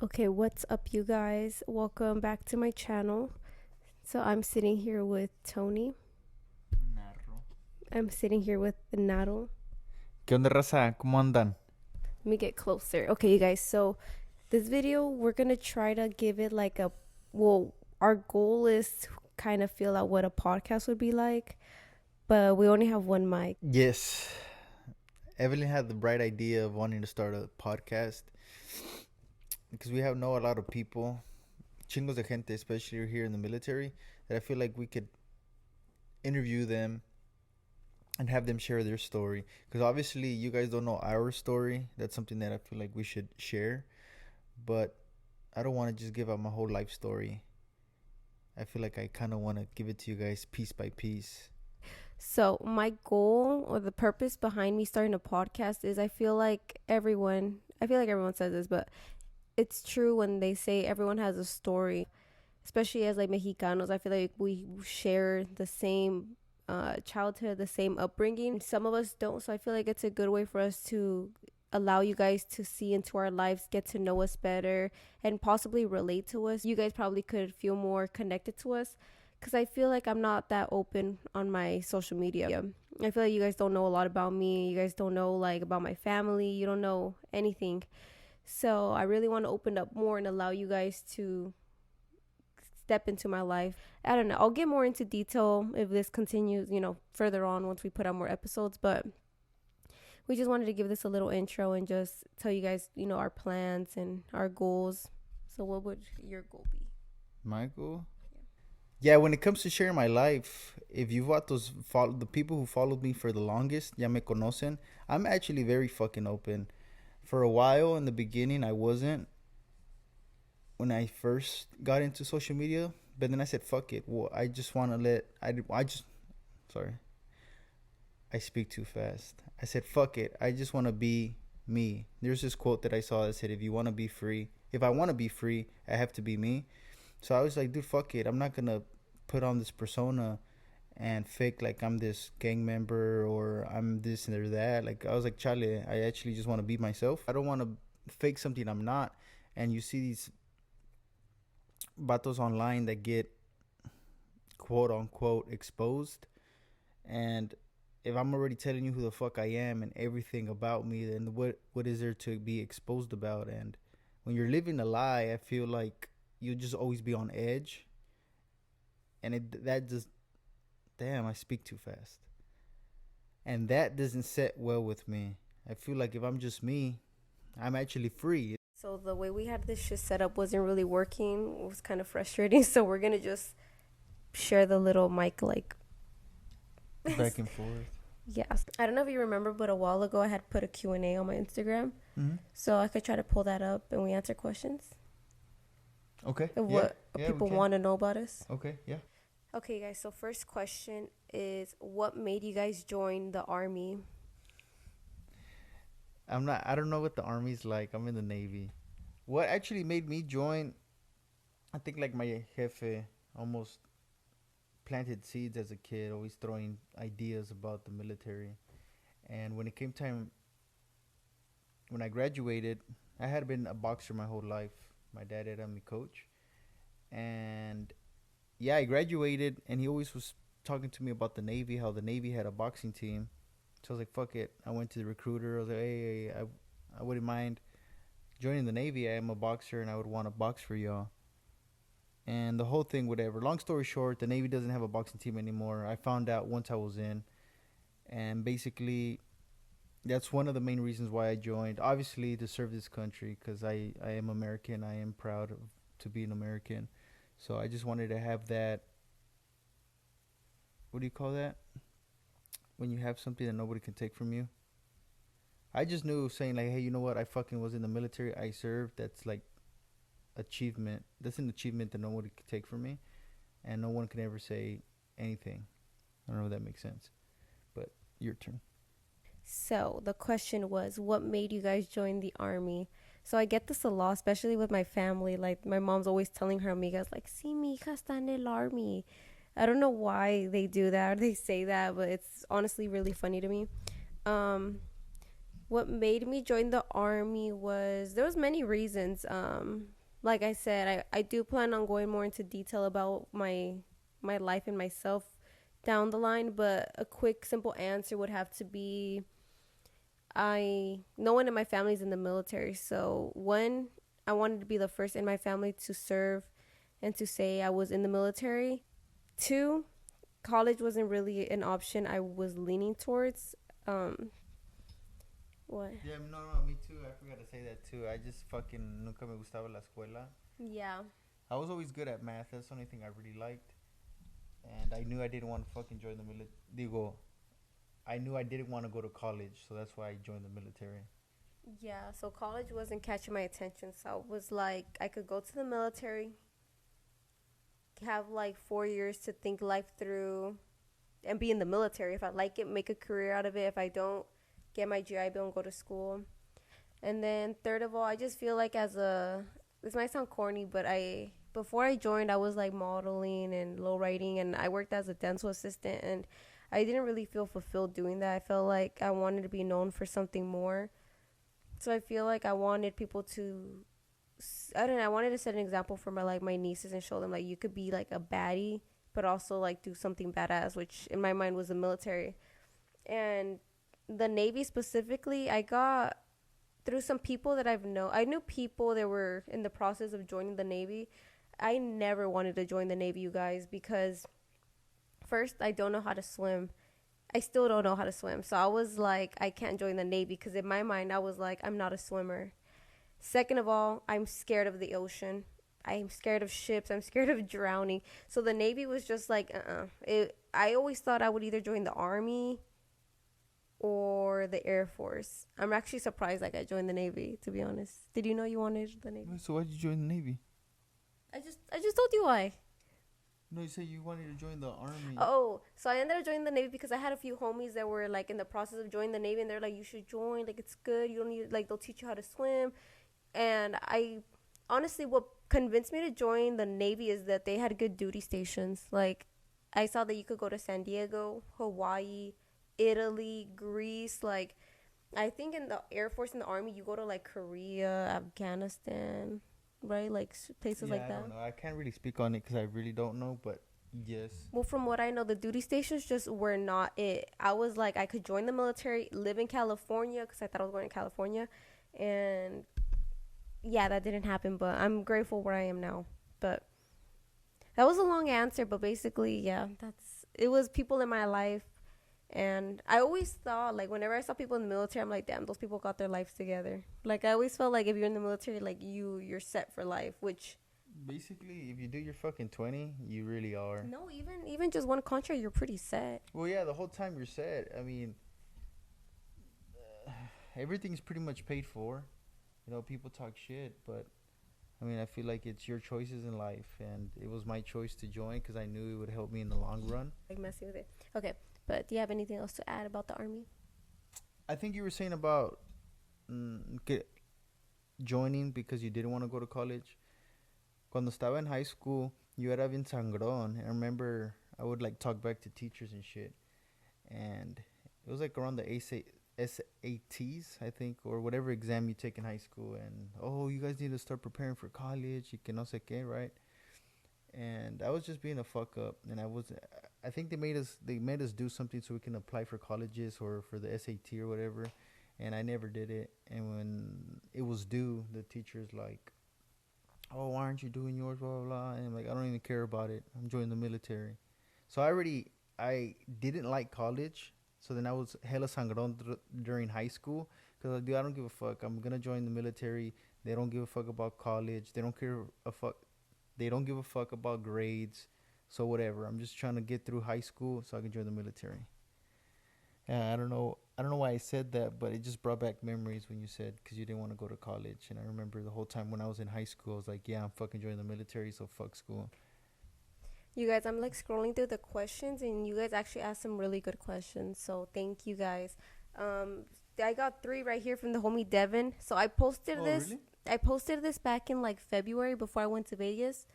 Okay, what's up, you guys? Welcome back to my channel. So I'm sitting here with Tony. Narro. I'm sitting here with Naro. ¿Qué onda, raza? ¿Cómo andan? Let me get closer. Okay, you guys. So this video, we're gonna try to give it like a well. Our goal is to kind of feel out what a podcast would be like, but we only have one mic. Yes. Evelyn had the bright idea of wanting to start a podcast because we know a lot of people, chingos de gente, especially here in the military, that I feel like we could interview them and have them share their story. Because obviously, you guys don't know our story. That's something that I feel like we should share. But I don't want to just give out my whole life story. I feel like I kind of want to give it to you guys piece by piece. So my goal or the purpose behind me starting a podcast is I feel like everyone says this, but it's true when they say everyone has a story, especially as like Mexicanos. I feel like we share the same childhood, the same upbringing. Some of us don't, so I feel like it's a good way for us to allow you guys to see into our lives, get to know us better, and possibly relate to us. You guys probably could feel more connected to us because I feel like I'm not that open on my social media. I feel like you guys don't know a lot about me. You guys don't know like about my family. You don't know anything. So I really want to open up more and allow you guys to step into my life. I don't know. I'll get more into detail if this continues, further on once we put out more episodes. But we just wanted to give this a little intro and just tell you guys, our plans and our goals. So what would your goal be? My goal? Yeah, when it comes to sharing my life, if you've got the people who followed me for the longest, ya me conocen, I'm actually very fucking open. For a while in the beginning, I wasn't when I first got into social media, but then I said, fuck it. Well, I just want to sorry, I speak too fast. I said, fuck it. I just want to be me. There's this quote that I saw that said, if I want to be free, I have to be me. So I was like, dude, fuck it. I'm not going to put on this persona and fake like I'm this gang member or I'm this or that. Like, I was like, Charlie, I actually just want to be myself. I don't want to fake something I'm not. And you see these vatos online that get quote unquote exposed. And if I'm already telling you who the fuck I am and everything about me, then what is there to be exposed about? And when you're living a lie, I feel like you'll just always be on edge. And that just damn, I speak too fast. And that doesn't set well with me. I feel like if I'm just me, I'm actually free. So the way we had this shit set up wasn't really working. It was kind of frustrating. So we're gonna just share the little mic like Back and forth. yes. I don't know if you remember, but a while ago I had put a Q&A on my Instagram. Mm-hmm. So I could try to pull that up and we answer questions Okay. of Yeah. what people want to know about us. Okay. Yeah. Okay, guys. So first question is, what made you guys join the army? I don't know what the army's like. I'm in the Navy. What actually made me join, I think like my jefe almost planted seeds as a kid, always throwing ideas about the military. And when it came time, when I graduated, I had been a boxer my whole life. My dad had me coach. And yeah, I graduated, and he always was talking to me about the Navy, how the Navy had a boxing team. So I was like, fuck it. I went to the recruiter. I was like, hey, I wouldn't mind joining the Navy. I am a boxer, and I would want to box for y'all. And the whole thing, whatever. Long story short, the Navy doesn't have a boxing team anymore. I found out once I was in. And basically, that's one of the main reasons why I joined. Obviously, to serve this country, because I am American. I am proud to be an American. So I just wanted to have that. What do you call that? When you have something that nobody can take from you. I just knew saying like, hey, you know what? I fucking was in the military. I served. That's like achievement. That's an achievement that nobody could take from me, and no one can ever say anything. I don't know if that makes sense, but your turn. So the question was, what made you guys join the army? So I get this a lot, especially with my family. Like my mom's always telling her amigas, like, "See, mi hija está en el army." I don't know why they do that or they say that, but it's honestly really funny to me. Um, What made me join the army was there was many reasons. Like I said, I do plan on going more into detail about my life and myself down the line, but a quick simple answer would have to be I no one in my family is in the military. So one, I wanted to be the first in my family to serve and to say I was in the military. Two, college wasn't really an option I was leaning towards. Um what? Yeah, no, no, me too. I forgot to say that too. I just fucking nunca me gustaba la escuela. Yeah. I was always good at math. That's the only thing I really liked. And I knew I didn't want to fucking join the military. Digo, I knew I didn't want to go to college, so that's why I joined the military. Yeah, so college wasn't catching my attention. So I was like, I could go to the military, have like 4 years to think life through, and be in the military. If I like it, make a career out of it. If I don't, get my GI Bill and go to school. And then third of all, I just feel like this might sound corny, but before I joined, I was like modeling and low writing, and I worked as a dental assistant, and I didn't really feel fulfilled doing that. I felt like I wanted to be known for something more. So I feel like I wanted people to, I don't know, I wanted to set an example for my nieces and show them like you could be like a baddie, but also like do something badass, which in my mind was the military. And the Navy specifically, I got through some people that I knew people that were in the process of joining the Navy. I never wanted to join the Navy, you guys, because first, I don't know how to swim. I still don't know how to swim. So I was like, I can't join the Navy because in my mind, I was like, I'm not a swimmer. Second of all, I'm scared of the ocean. I'm scared of ships. I'm scared of drowning. So the Navy was just like, I always thought I would either join the Army or the Air Force. I'm actually surprised like I joined the Navy, to be honest. Did you know you wanted the Navy? So why'd you join the Navy? I just told you why. No, you said you wanted to join the army. Oh, so I ended up joining the Navy because I had a few homies that were like in the process of joining the Navy, and they're like, you should join, like it's good, you don't need, like they'll teach you how to swim. And I honestly, what convinced me to join the Navy is that they had good duty stations. Like I saw that you could go to San Diego, Hawaii, Italy, Greece. Like I think in the Air Force and the Army, you go to like Korea, Afghanistan, right? Like places like I that. don't know. I can't really speak on it because I really don't know, but yes. Well, from what I know, the duty stations just were not it. I was like, I could join the military, live in California because I thought I was going to California. And yeah, that didn't happen, but I'm grateful where I am now. But that was a long answer, but basically, yeah, it was people in my life. And I always thought, like, whenever I saw people in the military, I'm like, damn, those people got their lives together. Like, I always felt like if you're in the military, like, you're set for life, which Basically, if you do your fucking 20, you really are. no, even just one contract, you're pretty set. Well, yeah, the whole time you're set. I mean, everything's pretty much paid for. You know, people talk shit, but I mean, I feel like it's your choices in life, and it was my choice to join because I knew it would help me in the long run. Like messing with it. Okay, but do you have anything else to add about the Army? I think you were saying about joining because you didn't want to go to college. Cuando estaba en high school, yo era bien sangrón. I remember I would like talk back to teachers and shit, and it was like around the SATs, I think, or whatever exam you take in high school. And oh, you guys need to start preparing for college. You que no sé qué, right? And I was just being a fuck up, and I think they made us do something so we can apply for colleges or for the SAT or whatever, and I never did it. And when it was due, the teacher's like, oh, why aren't you doing yours, blah blah blah. And I'm like, I don't even care about it, I'm joining the military. So I didn't like college, so then I was hella sangron during high school because I don't give a fuck, I'm gonna join the military. They don't give a fuck about college, they don't give a fuck about grades. So whatever, I'm just trying to get through high school so I can join the military. Yeah, I don't know why I said that, but it just brought back memories when you said because you didn't want to go to college. And I remember the whole time when I was in high school, I was like, yeah, I'm fucking joining the military, so fuck school. You guys, I'm like scrolling through the questions, and you guys actually asked some really good questions. So thank you guys. I got 3 right here from the homie Devin. So I posted Oh, this. really? I posted this back in like February before I went to Vegas,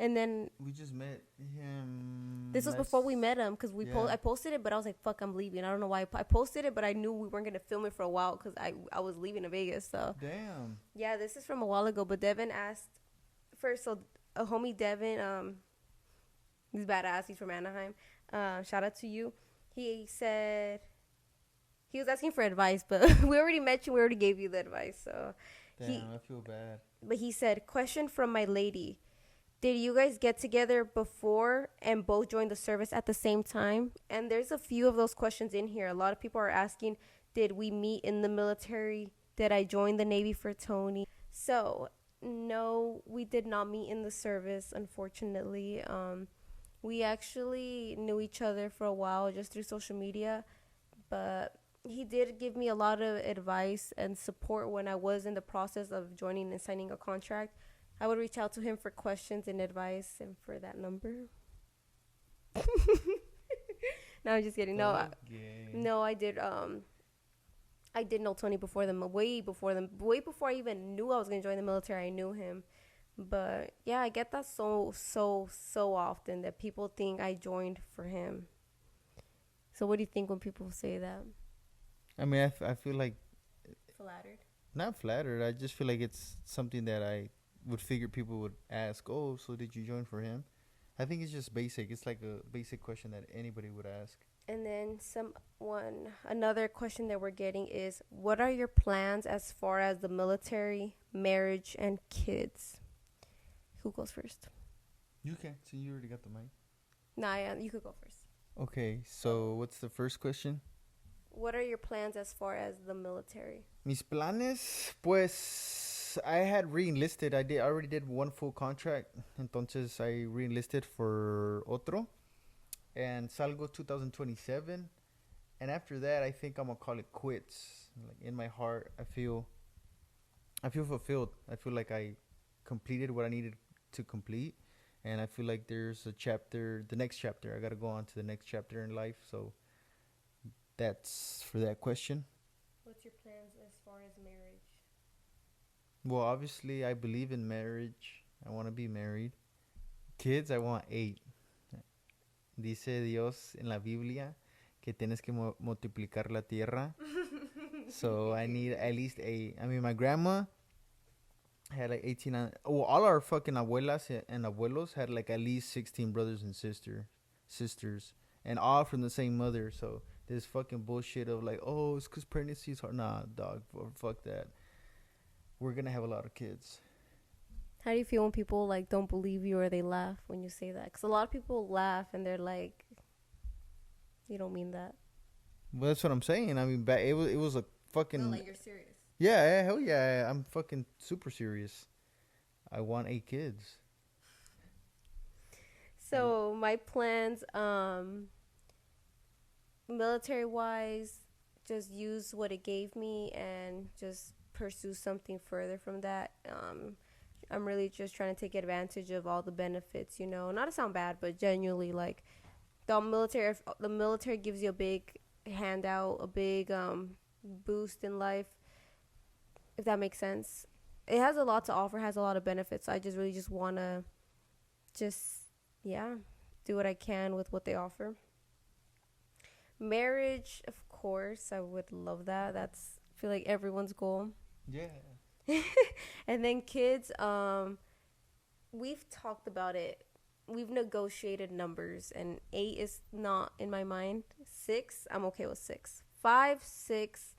And then We just met him this was before we met him because yeah. I posted it, but I was like, "Fuck, I'm leaving." I don't know why I posted it, but I knew we weren't gonna film it for a while because I was leaving to Vegas. So Damn. yeah, this is from a while ago. But Devin asked first, so a homie Devin, he's badass. He's from Anaheim. Shout out to you. He said he was asking for advice, but we already met you. We already gave you the advice. So he, Damn, I feel bad. but he said, question from my lady. Did you guys get together before and both join the service at the same time? And there's a few of those questions in here. A lot of people are asking, did we meet in the military? Did I join the Navy for Tony? So, no, we did not meet in the service, unfortunately. We actually knew each other for a while just through social media, but he did give me a lot of advice and support when I was in the process of joining and signing a contract. I would reach out to him for questions and advice and for that number. No, I'm just kidding. No, I did know Tony before them, way before I even knew I was gonna join the military. I knew him, but yeah, I get that so often that people think I joined for him. So what do you think when people say that? I mean, I feel like Flattered. not flattered. I just feel like it's something that I would figure people would ask. Oh, so did you join for him? I think it's just basic. It's like a basic question that anybody would ask. And then another question that we're getting is, what are your plans as far as the military, marriage, and kids? Who goes first? You can. So you already got the mic. Nah, yeah, you could go first. Okay. So what's the first question? What are your plans as far as the military? Mis planes, pues I had re-enlisted. I already did one full contract. Entonces I re-enlisted for otro. And salgo 2027. And after that, I think I'm gonna call it quits. Like in my heart, I feel fulfilled. I feel like I completed what I needed to complete, and I feel like there's a chapter, the next chapter. I gotta go on to the next chapter in life. So that's for that question. What's your plans as far as marriage? Well, obviously, I believe in marriage. I want to be married. Kids, I want 8. Dice Dios en la Biblia que tienes que multiplicar la tierra. So I need at least 8. I mean, my grandma had like 18. Well, all our fucking abuelas and abuelos had like at least 16 brothers and sisters, and all from the same mother. So this fucking bullshit of like, oh, it's because pregnancy is hard. Nah, dog, fuck that. We're gonna have a lot of kids. How do you feel when people like don't believe you or they laugh when you say that? Because a lot of people laugh and they're like, "You don't mean that." Well, that's what I'm saying. I mean, it was a fucking. No, like you're serious. Yeah, hell yeah. I'm fucking super serious. I want 8 kids. So my plans, military wise, just use what it gave me and just pursue something further from that. I'm really just trying to take advantage of all the benefits, you know. Not to sound bad, but genuinely, like the military gives you a big handout, a big boost in life, if that makes sense. It has a lot to offer, has a lot of benefits. I just really just want to just, yeah, do what I can with what they offer. Marriage, of course, I would love that. I feel like everyone's goal. Yeah. And then kids, we've talked about it. We've negotiated numbers, and 8 is not in my mind. 6, I'm okay with 6. 5, 6.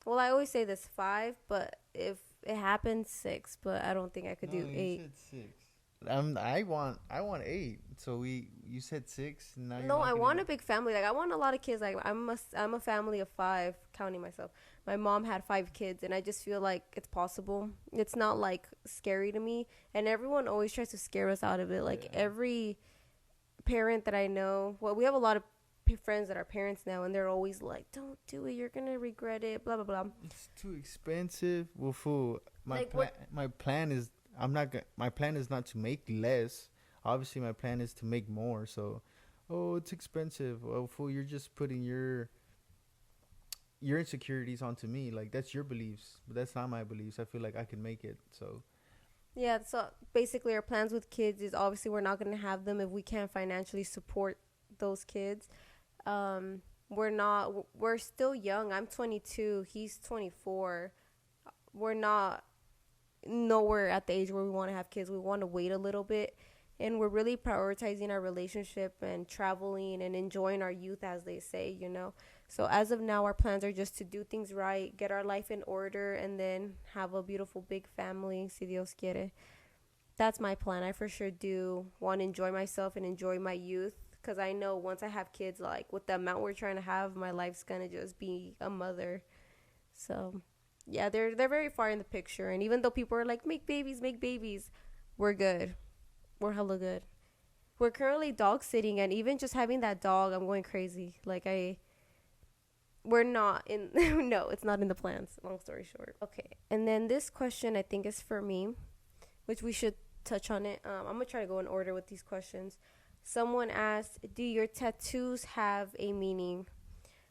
Well, I always say this 5, but if it happens, 6. But I don't think I could do 8. You said 6. I want 8. So you said 6. Now No, I want a big family. Like I want a lot of kids. Like I'm a family of 5, counting myself. My mom had 5 kids, and I just feel like it's possible. It's not like scary to me. And everyone always tries to scare us out of it. Like every parent that I know. Well, we have a lot of friends that are parents now, and they're always like, "Don't do it. You're gonna regret it." Blah blah blah. It's too expensive. Well, fool. Like, My plan is my plan is not to make less. Obviously, my plan is to make more. So, oh, it's expensive. Oh, fool, you're just putting your insecurities onto me. Like that's your beliefs, but that's not my beliefs. I feel like I can make it. So Yeah, so basically our plans with kids is obviously we're not going to have them if we can't financially support those kids. We're still young. I'm 22, he's 24. We're not nowhere at the age where we want to have kids. We want to wait a little bit, and we're really prioritizing our relationship and traveling and enjoying our youth, as they say, you know. So as of now, our plans are just to do things right, get our life in order, and then have a beautiful big family, si Dios quiere. That's my plan. I for sure do want to enjoy myself and enjoy my youth, because I know once I have kids, like with the amount we're trying to have, my life's gonna just be a mother. So yeah, they're very far in the picture, and even though people are like make babies, we're good. We're hella good. We're currently dog sitting, and even just having that dog, I'm going crazy. We're not in. No, it's not in the plans. Long story short. Okay, and then this question I think is for me, which we should touch on it. I'm gonna try to go in order with these questions. Someone asked, "Do your tattoos have a meaning?"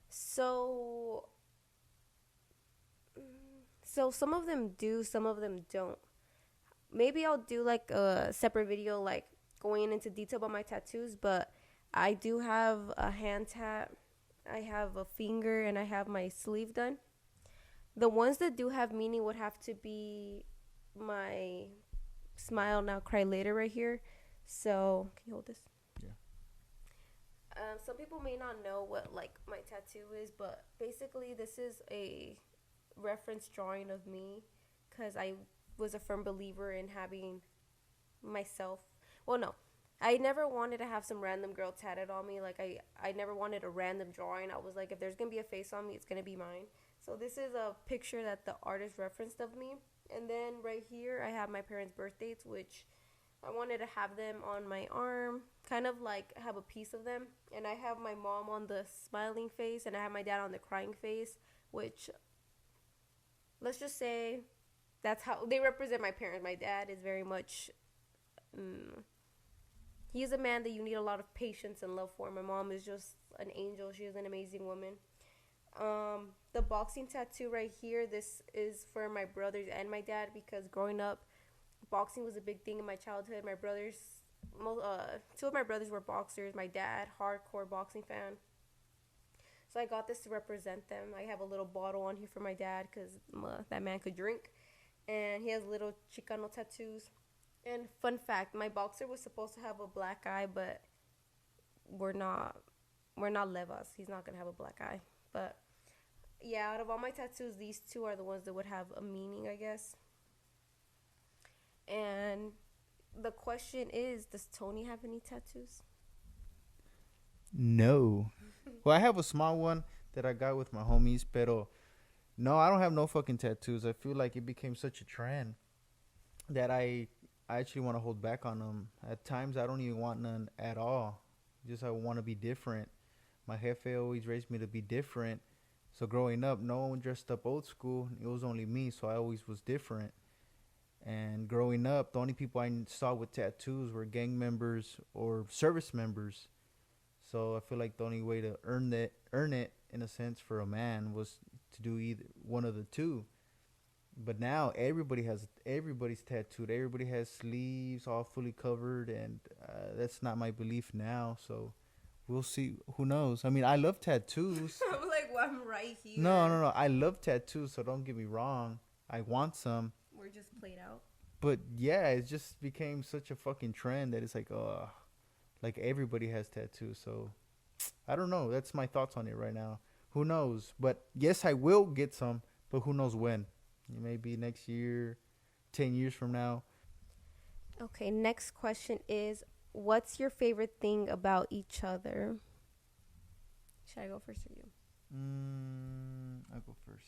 So, so some of them do, some of them don't. Maybe I'll do like a separate video, like going into detail about my tattoos. But I do have a hand tat, I have a finger, and I have my sleeve done. The ones that do have meaning would have to be my smile now, cry later right here. So can you hold this? Yeah. Some people may not know what like my tattoo is, but basically this is a reference drawing of me, because I was a firm believer in having myself. Well, no, I never wanted to have some random girl tatted on me. Like I never wanted a random drawing. I was like, if there's gonna be a face on me, it's gonna be mine. So this is a picture that the artist referenced of me. And then right here I have my parents' birth dates, which I wanted to have them on my arm, kind of like have a piece of them. And I have my mom on the smiling face, and I have my dad on the crying face, which, let's just say, that's how they represent my parents. My dad is very much, mm, he is a man that you need a lot of patience and love for. My mom is just an angel. She is an amazing woman. The boxing tattoo right here, this is for my brothers and my dad, because growing up, boxing was a big thing in my childhood. My brothers, two of my brothers were boxers. My dad, hardcore boxing fan. So I got this to represent them. I have a little bottle on here for my dad, because that man could drink. And he has little Chicano tattoos. And fun fact, my boxer was supposed to have a black eye, but we're not we're not Levas. He's not gonna have a black eye. But yeah, out of all my tattoos, these two are the ones that would have a meaning, I guess. And the question is, does Tony have any tattoos? No. Well, I have a small one that I got with my homies, pero no, I don't have no fucking tattoos. I feel like it became such a trend that I actually want to hold back on them. At times, I don't even want none at all. Just I want to be different. My jefe always raised me to be different. So growing up, no one dressed up old school. It was only me, so I always was different. And growing up, the only people I saw with tattoos were gang members or service members. So I feel like the only way to earn it in a sense for a man was to do either one of the two. But now everybody's tattooed. Everybody has sleeves all fully covered, and that's not my belief now. So we'll see. Who knows? I mean, I love tattoos. I'm like, well, I'm right here. No, no, no. I love tattoos, so don't get me wrong. I want some, We're just played out. but yeah, it just became such a fucking trend that it's like everybody has tattoos. So I don't know. That's my thoughts on it right now. Who knows? But yes, I will get some, but who knows when? It may be next year, 10 years from now. Okay, next question is, what's your favorite thing about each other? Should I go first or you? I'll go first.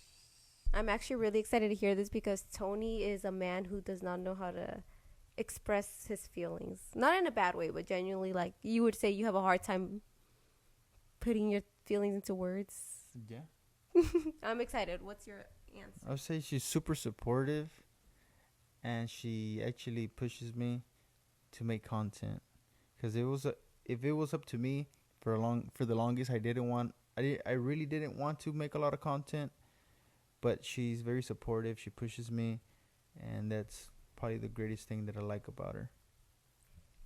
I'm actually really excited to hear this, because Tony is a man who does not know how to express his feelings. Not in a bad way, but genuinely, like, you would say you have a hard time putting your feelings into words. Yeah. I'm excited. What's your answer? I would say she's super supportive, and she actually pushes me to make content. Because if it was up to me for the longest, I really didn't want to make a lot of content, but she's very supportive. She pushes me, and that's probably the greatest thing that I like about her.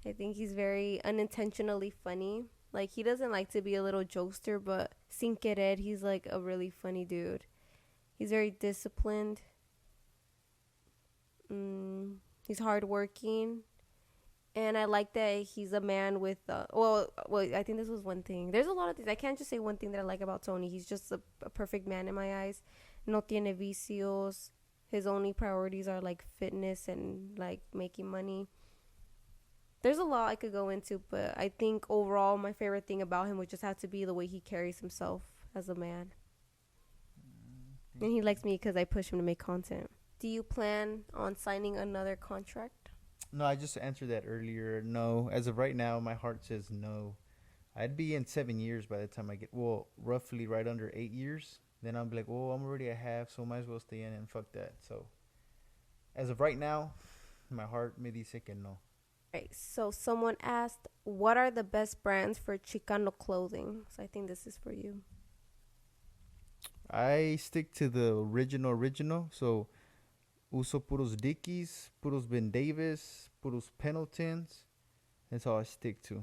I think he's very unintentionally funny. Like, he doesn't like to be a little jokester, but sin querer, he's like a really funny dude. He's very disciplined. He's hardworking. And I like that he's a man with, I think this was one thing. There's a lot of things. I can't just say one thing that I like about Tony. He's just a perfect man in my eyes. No tiene vicios. His only priorities are like fitness and like making money. There's a lot I could go into, but I think overall my favorite thing about him would just have to be the way he carries himself as a man. And he likes me because I push him to make content. Do you plan on signing another contract? No, I just answered that earlier. No, as of right now, my heart says no. I'd be in 7 years by the time I get, well, roughly right under 8 years. Then I'll be like, well, I'm already at half, so might as well stay in and fuck that. So, as of right now, my heart me dice que no. Right. So someone asked, what are the best brands for Chicano clothing? So I think this is for you. I stick to the original. So, uso puros Dickies, puros Ben Davis, puros Pendletons. That's all I stick to.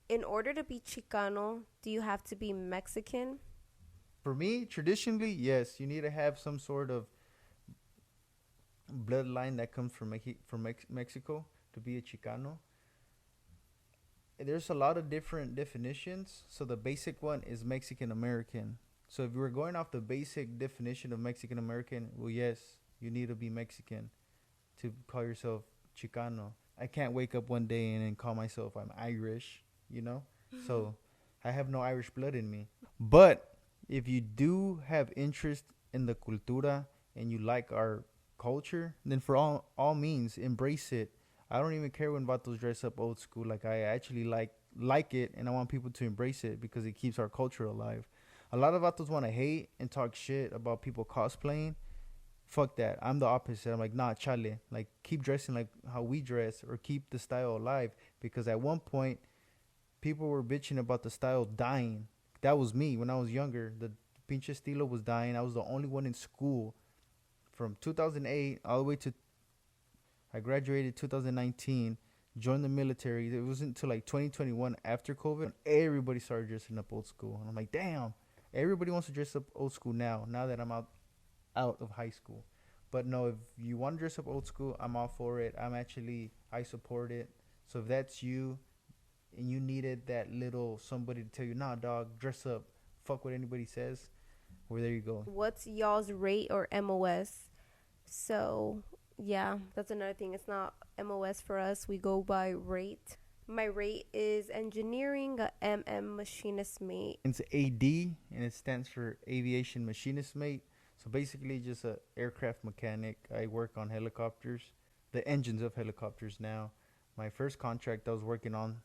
In order to be Chicano, do you have to be Mexican? For me, traditionally, yes, you need to have some sort of bloodline that comes from Mexico to be a Chicano. There's a lot of different definitions. So the basic one is Mexican American. So if you were going off the basic definition of Mexican American, well, yes, you need to be Mexican to call yourself Chicano. I can't wake up one day and then call myself I'm Irish, you know? So I have no Irish blood in me. But if you do have interest in the cultura and you like our culture, then for all means, embrace it. I don't even care when vatos dress up old school. Like, I actually like it, and I want people to embrace it because it keeps our culture alive. A lot of vatos want to hate and talk shit about people cosplaying. Fuck that. I'm the opposite. I'm like, nah, chale. Like, keep dressing like how we dress, or keep the style alive. Because at one point, people were bitching about the style dying. That was me when I was younger. The pinche estilo was dying. I was the only one in school from 2008 all the way to, I graduated 2019, joined the military. It wasn't until like 2021 after COVID, everybody started dressing up old school. And I'm like, damn, everybody wants to dress up old school now that I'm out of high school. But no, if you want to dress up old school, I'm all for it. I support it. So if that's you and you needed that little somebody to tell you, nah, dog, dress up, fuck what anybody says, well, there you go. What's y'all's rate or MOS? So, yeah, that's another thing. It's not MOS for us. We go by rate. My rate is engineering, a machinist mate. It's AD, and it stands for aviation machinist mate. So basically just a aircraft mechanic. I work on helicopters, the engines of helicopters now. My first contract I was working on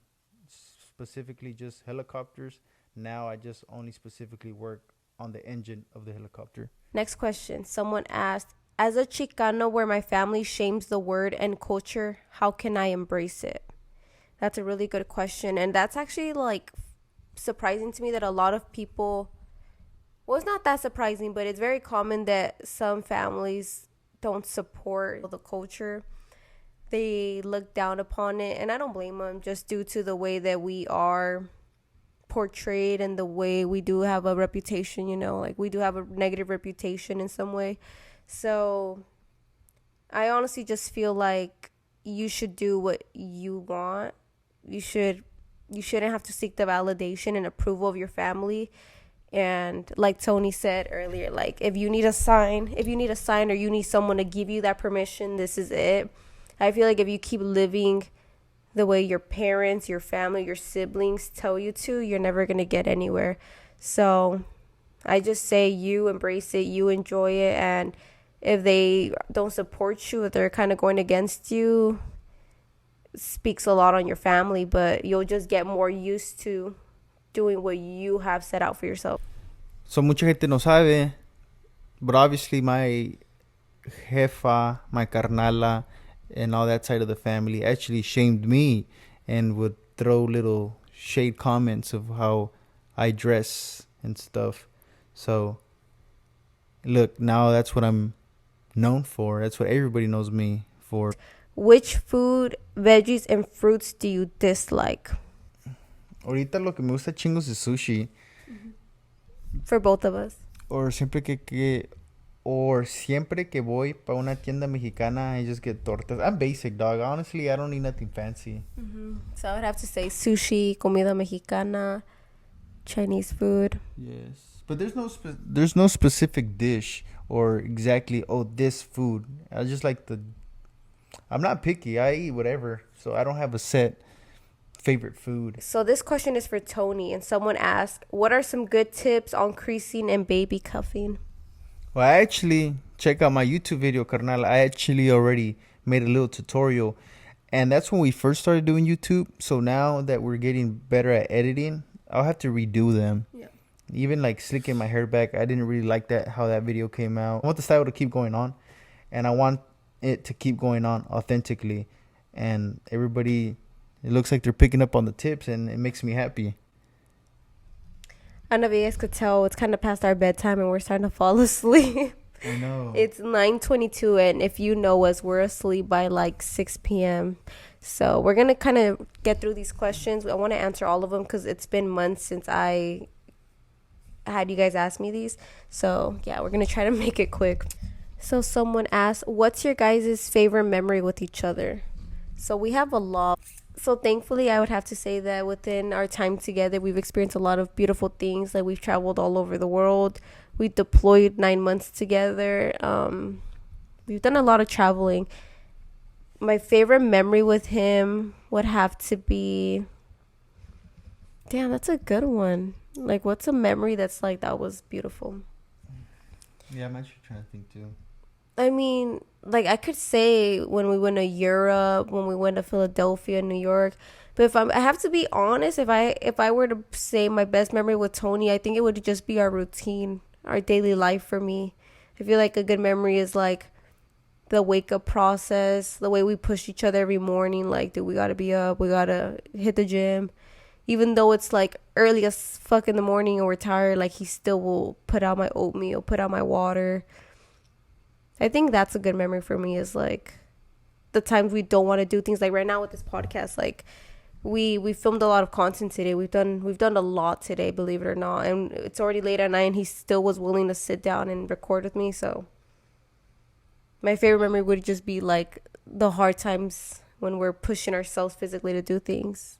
specifically just helicopters. Now I just only specifically work on the engine of the helicopter. Next question. Someone asked, as a Chicano where my family shames the word and culture, how can I embrace it? That's a really good question. And that's actually like surprising to me that a lot of people, well, it's not that surprising, but it's very common that some families don't support the culture. They look down upon it, and I don't blame them, just due to the way that we are portrayed and the way we do have a reputation, you know, like we do have a negative reputation in some way. So I honestly just feel like you should do what you want. You shouldn't have to seek the validation and approval of your family. And like Tony said earlier, like if you need a sign or you need someone to give you that permission, this is it. I feel like if you keep living the way your parents, your family, your siblings tell you to, you're never going to get anywhere. So I just say you embrace it, you enjoy it. And if they don't support you, if they're kind of going against you, speaks a lot on your family, but you'll just get more used to doing what you have set out for yourself. So mucha gente no sabe, but obviously my jefa, my carnala, and all that side of the family actually shamed me and would throw little shade comments of how I dress and stuff. So look, now that's what I'm known for. That's what everybody knows me for. Which food, veggies, and fruits do you dislike? Ahorita lo que me gusta chingos es sushi. For both of us. Or siempre que voy para una tienda mexicana, I just get tortas. I'm basic, dog. Honestly, I don't need nothing fancy. So I would have to say sushi, comida mexicana, Chinese food. Yes, but there's no specific dish or exactly this food. I just like the. I'm not picky. I eat whatever, so I don't have a set favorite food. So this question is for Tony, and someone asked, "What are some good tips on creasing and baby cuffing?" Well, I actually check out my YouTube video, carnal. I actually already made a little tutorial, and that's when we first started doing YouTube. So now that we're getting better at editing, I'll have to redo them. Yeah. Even like slicking my hair back, I didn't really like how that video came out. I want the style to keep going on, and I want it to keep going on authentically, and everybody, it looks like they're picking up on the tips, and it makes me happy. I don't know if you guys could tell, it's kind of past our bedtime and we're starting to fall asleep. I know. It's 9:22, and if you know us, we're asleep by like 6 p.m. So we're going to kind of get through these questions. I want to answer all of them because it's been months since I had you guys ask me these. So yeah, we're going to try to make it quick. So someone asked, what's your guys' favorite memory with each other? So we have a lot. So thankfully, I would have to say that within our time together, we've experienced a lot of beautiful things. Like, we've traveled all over the world. We deployed 9 months together. We've done a lot of traveling. My favorite memory with him would have to be... Damn, that's a good one. Like, what's a memory that's like, that was beautiful? Yeah, I'm actually trying to think too. I mean, like, I could say when we went to Europe, when we went to Philadelphia, New York. But I have to be honest, if I were to say my best memory with Tony, I think it would just be our routine, our daily life for me. I feel like a good memory is like the wake up process, the way we push each other every morning. Like, dude, we gotta be up, we gotta hit the gym. Even though it's like early as fuck in the morning and we're tired, like, he still will put out my oatmeal, put out my water. I think that's a good memory for me, is like the times we don't want to do things. Like right now with this podcast, like we filmed a lot of content today. We've done a lot today, believe it or not. And it's already late at night and he still was willing to sit down and record with me. So my favorite memory would just be like the hard times when we're pushing ourselves physically to do things.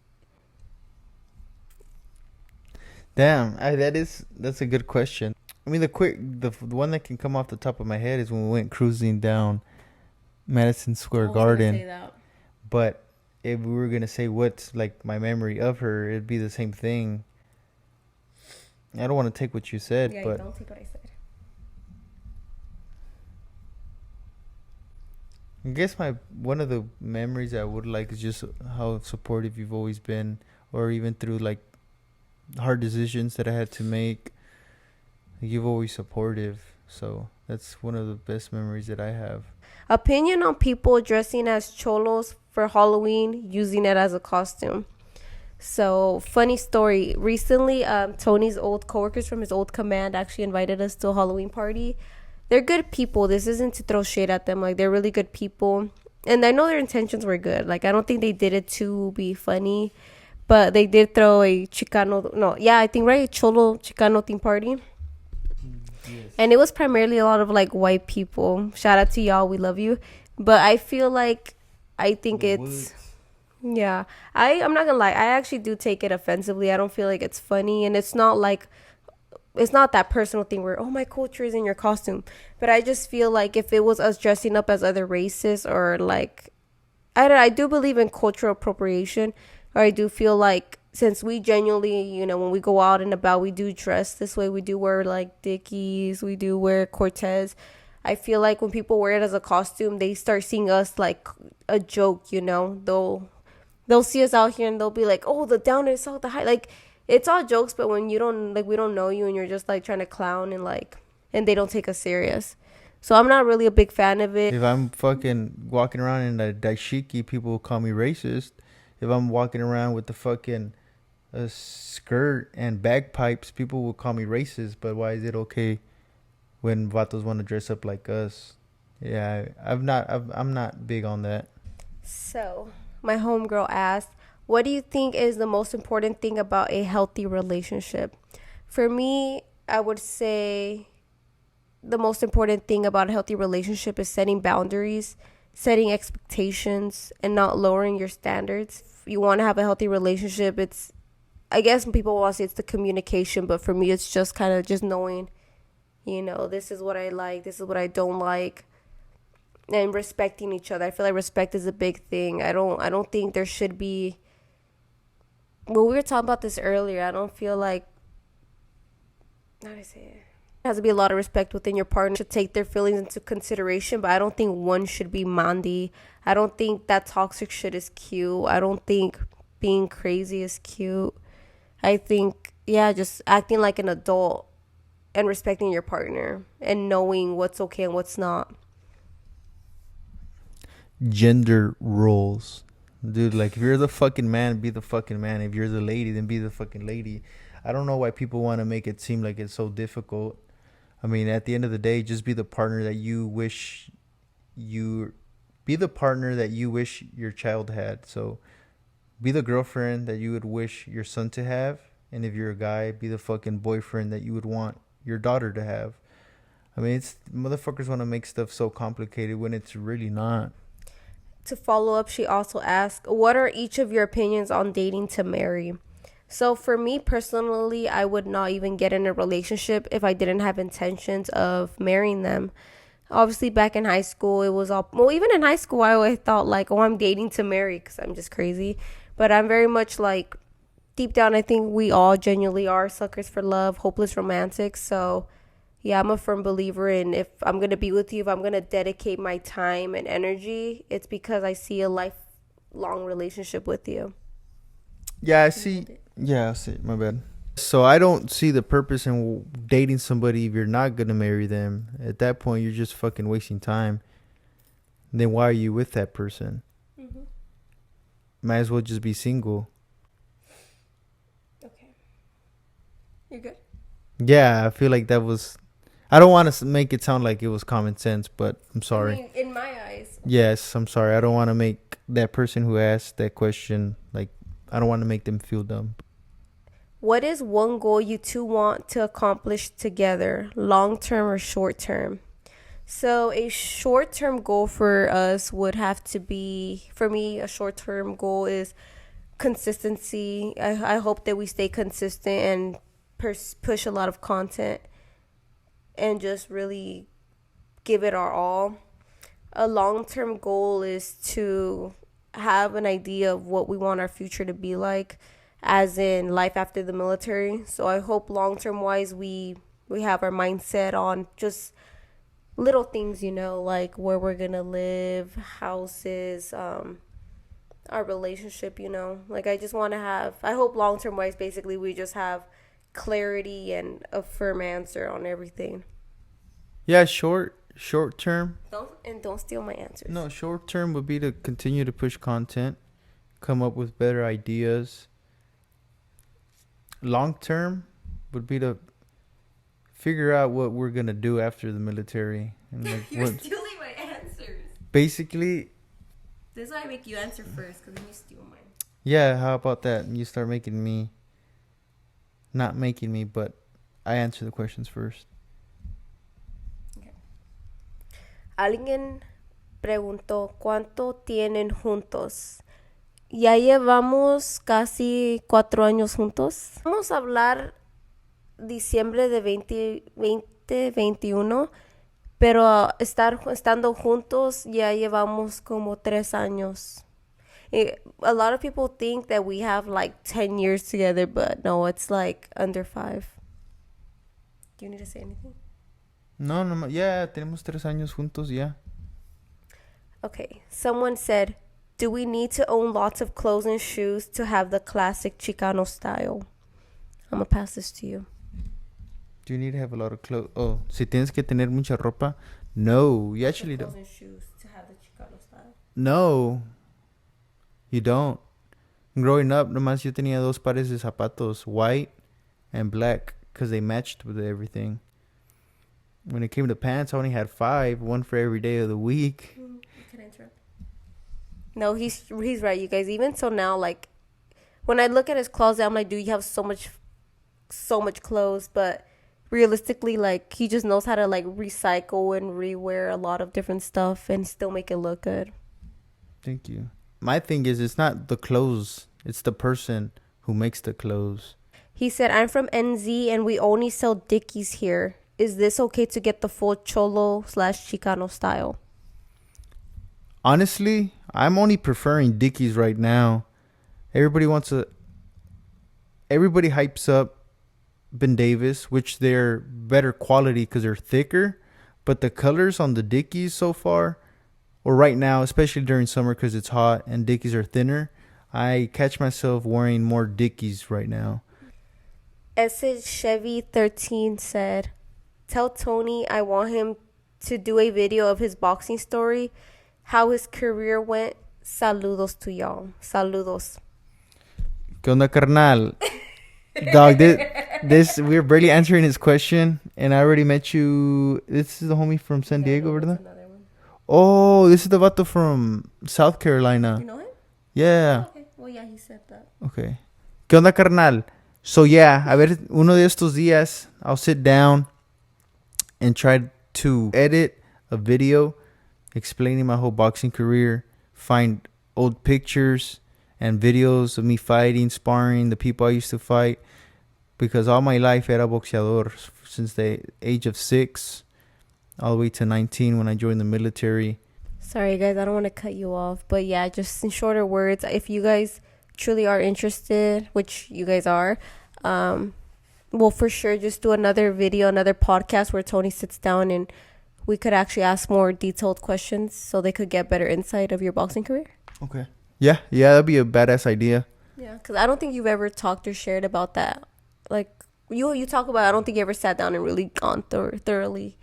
Damn, that's a good question. I mean, the one that can come off the top of my head is when we went cruising down Madison Square Garden. But if we were gonna say what's like my memory of her, it'd be the same thing. I don't want to take what you said, Yeah, but don't take what I said. I guess one of the memories I would like is just how supportive you've always been, or even through like hard decisions that I had to make. You've always supportive, so that's one of the best memories that I have. Opinion on people dressing as cholos for Halloween, using it as a costume. So, funny story. Recently, Tony's old coworkers from his old command actually invited us to a Halloween party. They're good people. This isn't to throw shade at them. Like, they're really good people. And I know their intentions were good. Like, I don't think they did it to be funny. But they did throw a Chicano... No, yeah, I think, right? Cholo Chicano theme party. Yes. And it was primarily a lot of like white people. Shout out to y'all, we love you. But I feel like I think it's yeah. I'm not gonna lie, I actually do take it offensively. I don't feel like it's funny, and it's not that personal thing where, oh, my culture is in your costume. But I just feel like if it was us dressing up as other races, or like I do believe in cultural appropriation, or I do feel like since we genuinely, you know, when we go out and about, we do dress this way. We do wear like Dickies. We do wear Cortez. I feel like when people wear it as a costume, they start seeing us like a joke, you know. They'll see us out here and they'll be like, oh, the down is out, the high. Like, it's all jokes, but when you don't, like, we don't know you and you're just like trying to clown and like, and they don't take us serious. So I'm not really a big fan of it. If I'm fucking walking around in a dashiki, people will call me racist. If I'm walking around with the fucking a skirt and bagpipes, people will call me racist. But why is it okay when vatos want to dress up like us Yeah, I'm not big on that. So, my homegirl asked, what do you think is the most important thing about a healthy relationship? For me, I would say the most important thing about a healthy relationship is setting boundaries, setting expectations, and not lowering your standards. If you want to have a healthy relationship, it's, I guess people want to say it's the communication, but for me, it's just kind of just knowing, this is what I like, this is what I don't like, and respecting each other. I feel like respect is a big thing. I don't think there should be, well, we were talking about this earlier. I don't feel like, how do I say it? There has to be a lot of respect within your partner. Should take their feelings into consideration, but I don't think one should be Mandy. I don't think that toxic shit is cute. I don't think being crazy is cute. I think, yeah, just acting like an adult and respecting your partner and knowing what's okay and what's not. Gender roles. Dude, like, if you're the fucking man, be the fucking man. If you're the lady, then be the fucking lady. I don't know why people want to make it seem like it's so difficult. I mean, at the end of the day, just be the partner that you wish you be the partner that you wish your child had. So be the girlfriend that you would wish your son to have, and if you're a guy, be the fucking boyfriend that you would want your daughter to have. I mean, it's motherfuckers want to make stuff so complicated when it's really not. To follow up, she also asked, what are each of your opinions on dating to marry? So for me personally, I would not even get in a relationship if I didn't have intentions of marrying them. Obviously, back in high school, it was all, well, even in high school, I always thought like, oh, I'm dating to marry because I'm just crazy. But I'm very much like, deep down, I think we all genuinely are suckers for love, hopeless romantics. So yeah, I'm a firm believer in, if I'm going to be with you, if I'm going to dedicate my time and energy, it's because I see a lifelong relationship with you. Yeah, I see. Yeah, I see. My bad. So I don't see the purpose in dating somebody if you're not gonna marry them. At that point, you're just fucking wasting time. Then why are you with that person? Mm-hmm. Might as well just be single. Okay. You're good. Yeah, I feel like that was. I don't want to make it sound like it was common sense, but I'm I sorry. mean, in my eyes. Yes, I'm sorry. I don't want to make that person who asked that question like. I don't want to make them feel dumb. What is one goal you two want to accomplish together, long term or short term? So, a short term goal for us would have to be, for me, a short term goal is consistency. I hope that we stay consistent and push a lot of content and just really give it our all. A long term goal is to have an idea of what we want our future to be like, as in life after the military. So I hope long term wise we have our mindset on just little things, like where we're gonna live, houses, our relationship, Like I just wanna have, I hope long term wise basically we just have clarity and a firm answer on everything. Yeah, short term. Don't steal my answers. No, short term would be to continue to push content, come up with better ideas. Long term would be to figure out what we're gonna do after the military and like You're what. stealing my answers. Basically, This is why I make you answer first, because then you steal mine. yeah. How about that? You start making me, not making me, but I answer the questions first. Okay. Alguien preguntó, ¿cuánto tienen juntos? Ya llevamos casi 4 años juntos. Vamos a hablar diciembre de 2021, pero estando juntos ya llevamos como 3 años. A lot of people think that we have like 10 years together, but no, it's like under 5. Do you need to say anything? No, no, ya tenemos 3 años juntos, ya. Okay, someone said, do we need to own lots of clothes and shoes to have the classic Chicano style? I'm gonna pass this to you. Do you need to have a lot of clothes? Oh, si tienes que tener mucha ropa. No, you actually Clothes don't. and shoes to have the Chicano style. No, you don't. Growing up, nomás yo tenía dos pares de zapatos, white and black, because they matched with everything. when it came to pants, I only had 5, one for every day of the week. Can I interrupt? No, he's right, you guys. Even so now, like when I look at his closet, I'm like, dude, you have so much clothes, but realistically, like he just knows how to like recycle and rewear a lot of different stuff and still make it look good. Thank you. My thing is, it's not the clothes; it's the person who makes the clothes. He said, I'm from NZ and we only sell Dickies here. Is this okay to get the full Cholo / Chicano style? Honestly, I'm only preferring Dickies right now. Everybody wants a. Everybody hypes up Ben Davis, which they're better quality because they're thicker, but the colors on the Dickies so far, or right now, especially during summer because it's hot and Dickies are thinner, I catch myself wearing more Dickies right now. Essage Chevy 13 said, tell Tony I want him to do a video of his boxing story, how his career went. Saludos to y'all. Saludos. ¿Qué onda, carnal? Dog, this we're barely answering his question, and I already met you. This is the homie from San Diego, ¿verdad? Oh, this is the vato from South Carolina. You know him? Yeah. Oh, okay. Well, yeah, he said that. Okay. ¿Qué onda, carnal? So, yeah, a ver, uno de estos días, I'll sit down and try to edit a video explaining my whole boxing career, find old pictures and videos of me fighting, sparring, the people I used to fight, because all my life era boxeador since the age of 6 all the way to 19 when I joined the military. Sorry, guys, I don't want to cut you off, but yeah, just in shorter words, if you guys truly are interested, which you guys are, we'll for sure just do another video, another podcast where Tony sits down and we could actually ask more detailed questions so they could get better insight of your boxing career. Okay. Yeah, that'd be a badass idea. Yeah, because I don't think you've ever talked or shared about that. Like, you talk about it, I don't think you ever sat down and really gone thoroughly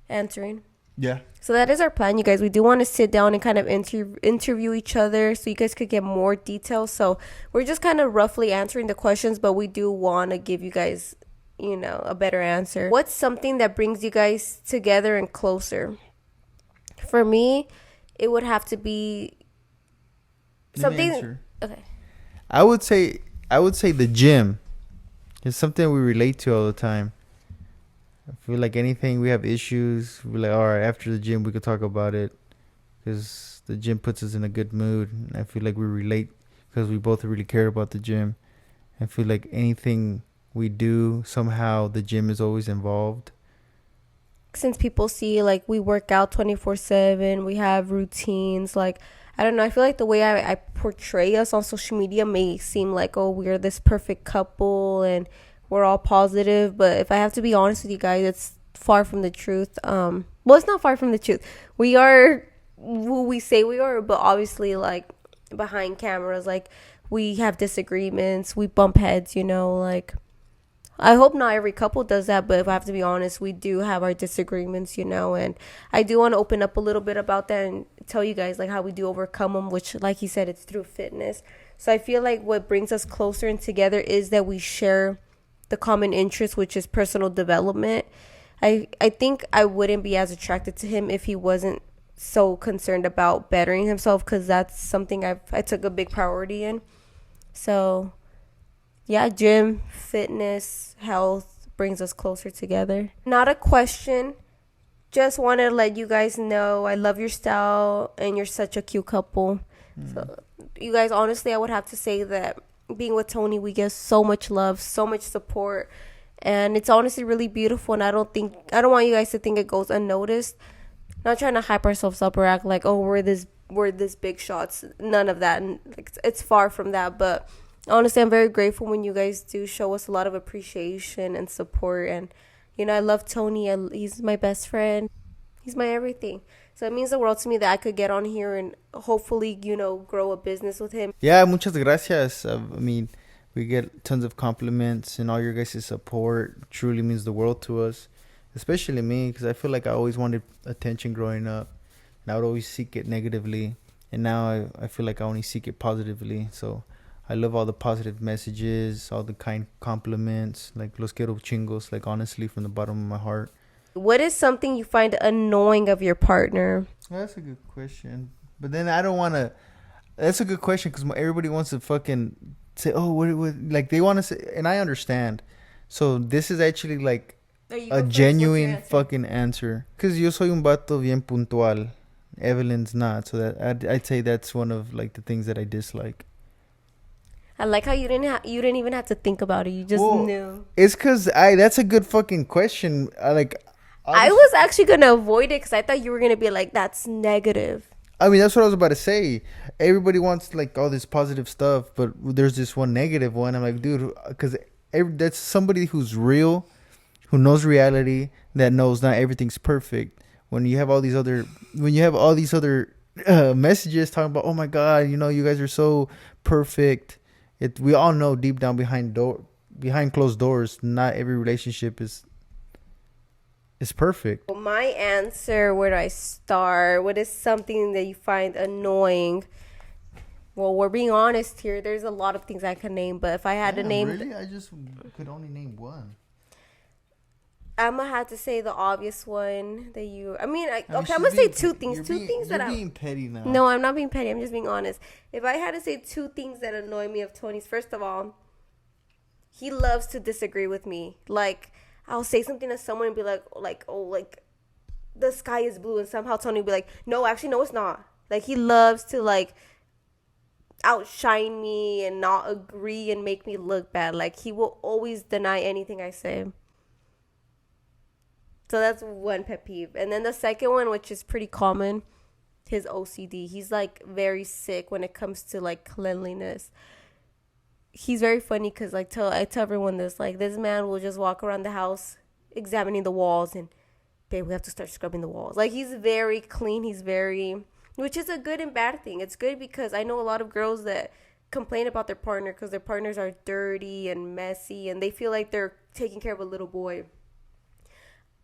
answering. Yeah. So that is our plan, you guys. We do want to sit down and kind of interview each other so you guys could get more details. So we're just kind of roughly answering the questions, but we do want to give you guys, a better answer. What's something that brings you guys together and closer? For me, it would have to be something. Okay. I would say the gym. It's something we relate to all the time. I feel like anything we have issues, we're like, all right, after the gym we could talk about it, because the gym puts us in a good mood. And I feel like we relate because we both really care about the gym. I feel like anything we do, somehow the gym is always involved. Since people see like we work out 24/7, we have routines, like I don't know, I feel like the way I portray us on social media may seem like, oh, we're this perfect couple and we're all positive, but if I have to be honest with you guys, it's far from the truth. Well, it's not far from the truth. We are who we say we are, but obviously, like, behind cameras, like, we have disagreements, we bump heads, like, I hope not every couple does that, but if I have to be honest, we do have our disagreements, and I do want to open up a little bit about that and tell you guys, like, how we do overcome them, which, like he said, it's through fitness. So I feel like what brings us closer and together is that we share the common interest, which is personal development. I think I wouldn't be as attracted to him if he wasn't so concerned about bettering himself, because that's something I took a big priority in. So yeah, gym, fitness, health brings us closer together. Not a question, just wanted to let you guys know I love your style and you're such a cute couple. So you guys, honestly, I would have to say that being with Tony, we get so much love, so much support, and it's honestly really beautiful. And I don't want you guys to think it goes unnoticed. Not trying to hype ourselves up or act like, oh, we're this big shots. None of that, and it's far from that. But honestly, I'm very grateful when you guys do show us a lot of appreciation and support. And I love Tony. He's my best friend. He's my everything. So it means the world to me that I could get on here and hopefully, grow a business with him. Yeah, muchas gracias. I mean, we get tons of compliments, and all your guys' support truly means the world to us, especially me, because I feel like I always wanted attention growing up, and I would always seek it negatively, and now I feel like I only seek it positively. So I love all the positive messages, all the kind compliments, like los quiero chingos, like honestly from the bottom of my heart. What is something you find annoying of your partner? That's a good question. But then I don't want to. That's a good question because everybody wants to fucking say, oh, what, like they want to say, and I understand. So this is actually like a genuine fucking answer. Because yo soy un vato bien puntual. Evelyn's not. So that I'd say that's one of like the things that I dislike. I like how you didn't even have to think about it. You just knew. It's because that's a good fucking question. I was actually gonna avoid it because I thought you were gonna be like, that's negative. I mean, that's what I was about to say. Everybody wants like all this positive stuff, but there's this one negative one. I'm like, dude, because that's somebody who's real, who knows reality, that knows not everything's perfect. When you have all these other messages talking about, oh my god, you guys are so perfect. We all know deep down behind closed doors, not every relationship is perfect. Well, my answer, where do I start? What is something that you find annoying? Well, we're being honest here. There's a lot of things I can name, but if I had to name... Really? I just could only name one. I'm going to have to say the obvious one that you... I'm going to say two things. You're being petty now. No, I'm not being petty. I'm just being honest. If I had to say two things that annoy me of Tony's, first of all, he loves to disagree with me. Like... I'll say something to someone and be like, the sky is blue, and somehow Tony will be like, no, actually, no, it's not. Like, he loves to, like, outshine me and not agree and make me look bad. Like, he will always deny anything I say. So that's one pet peeve. And then the second one, which is pretty common, his OCD. He's, like, very sick when it comes to, like, cleanliness. He's very funny because I tell everyone this, like, this man will just walk around the house examining the walls and, babe, we have to start scrubbing the walls. Like, he's very clean. Which is a good and bad thing. It's good because I know a lot of girls that complain about their partner because their partners are dirty and messy and they feel like they're taking care of a little boy.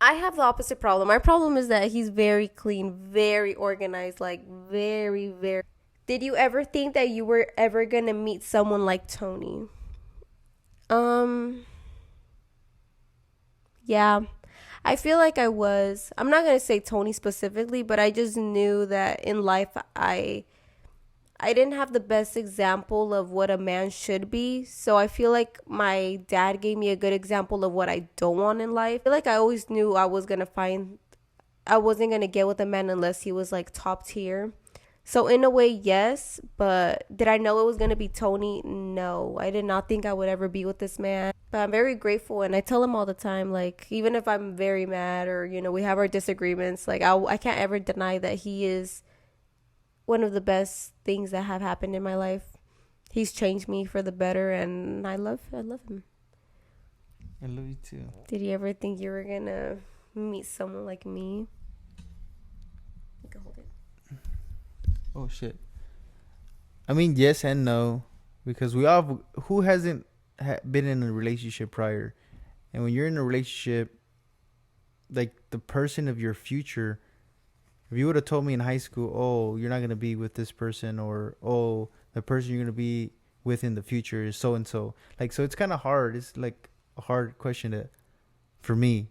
I have the opposite problem. My problem is that he's very clean, very organized, like, very, very... Did you ever think that you were ever going to meet someone like Tony? Yeah. I feel like I was. I'm not going to say Tony specifically, but I just knew that in life I didn't have the best example of what a man should be. So I feel like my dad gave me a good example of what I don't want in life. I feel like I always knew I wasn't going to get with a man unless he was like top tier. So in a way, yes, but did I know it was going to be Tony? No, I did not think I would ever be with this man. But I'm very grateful, and I tell him all the time, like, even if I'm very mad or, we have our disagreements, like, I can't ever deny that he is one of the best things that have happened in my life. He's changed me for the better, and I love him. I love you too. Did you ever think you were going to meet someone like me? You can hold it. Oh shit. I mean, yes and no, because who hasn't been in a relationship prior, and when you're in a relationship, like the person of your future, if you would have told me in high school, oh, you're not gonna be with this person, or oh, the person you're gonna be with in the future is so and so, like, so it's kind of hard. It's like a hard question for me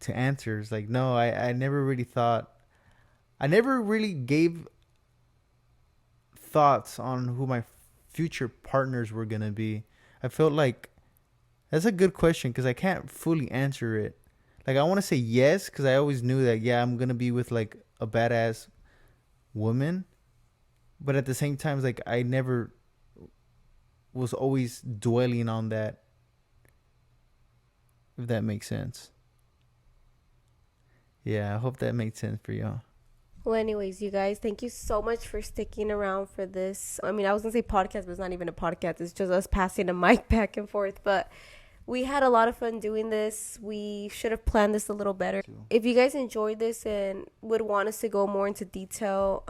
to answer. It's like, no, I never really thought. I never really gave thoughts on who my future partners were going to be. I felt like that's a good question because I can't fully answer it. Like, I want to say yes because I always knew that, yeah, I'm going to be with like a badass woman. But at the same time, like, I never was always dwelling on that, if that makes sense. Yeah, I hope that made sense for y'all. Well, anyways, you guys, thank you so much for sticking around for this. I mean, I was going to say podcast, but it's not even a podcast. It's just us passing a mic back and forth. But we had a lot of fun doing this. We should have planned this a little better. If you guys enjoyed this and would want us to go more into detail,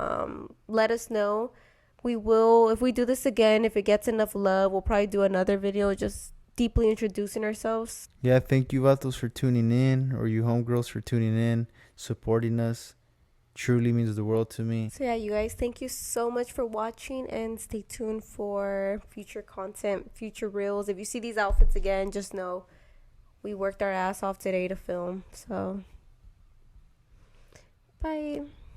let us know. We will, if we do this again, if it gets enough love, we'll probably do another video just deeply introducing ourselves. Yeah, thank you, vatos, for tuning in, or you homegirls for tuning in, supporting us. Truly means the world to me. So yeah, you guys, thank you so much for watching, and stay tuned for future content, future reels. If you see these outfits again, just know We worked our ass off today to film. So, bye.